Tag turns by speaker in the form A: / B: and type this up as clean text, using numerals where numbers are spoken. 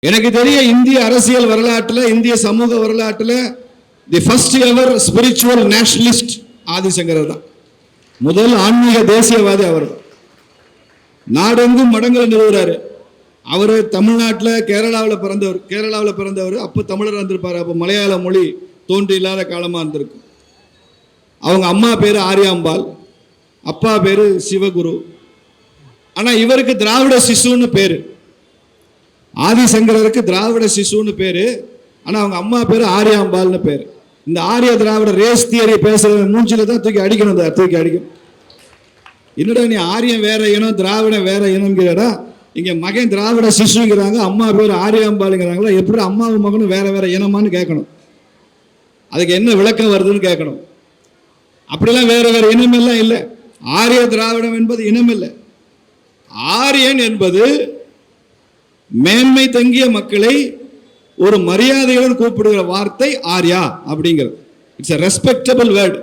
A: எனக்கு தெரிய இந்திய அரசியல் வரலாற்றில், இந்திய சமூக வரலாற்றில் the first ever spiritual nationalist ஆதிசங்கரர் தான். முதல் ஆன்மீக தேசியவாதி அவர் தான். நாடெங்கும் மடங்களை நிறுவுறாரு. அவர் தமிழ்நாட்டில் கேரளாவில் பிறந்தவர். அப்போ தமிழர் இருந்திருப்பார். அப்போ மலையாள மொழி தோன்றி இல்லாத காலமாக இருந்திருக்கும். அவங்க அம்மா பேர் ஆரியாம்பாள், அப்பா பேர் சிவகுரு. ஆனால் இவருக்கு திராவிட சிசுன்னு பேர். ஆதிசங்கரருக்கு திராவிட சிசுன்னு பேர். ஆனால் அவங்க அம்மா பேர் ஆரியாம்பாள்னு பேர். இந்த ஆரிய திராவிட ரேஸ் தியரி பேசுகிற மூஞ்சில தான் தூக்கி அடிக்கணும். தூக்கி அடிக்கும். என்னடா நீ ஆரியம் வேற இனம், திராவிடம் வேற இனம்ங்கிறடா. இங்கே மகன் திராவிட சிசுங்கிறாங்க, அம்மா பேர் ஆரியாம்பாளுங்கிறாங்களா. எப்படி அம்மாவும் மகனும் வேற வேற இனமானு கேட்கணும். அதுக்கு என்ன விளக்கம் வருதுன்னு கேட்கணும். அப்படிலாம் வேற வேற இனமெல்லாம் இல்லை. ஆரிய திராவிடம் என்பது இனம் இல்லை. ஆரியன் என்பது மேன்மை தங்கிய மக்களை ஒரு மரியாதையுடன் கூப்பிடுகிற வார்த்தை ஆர்யா அப்படிங்கிறது. It's a respectable word.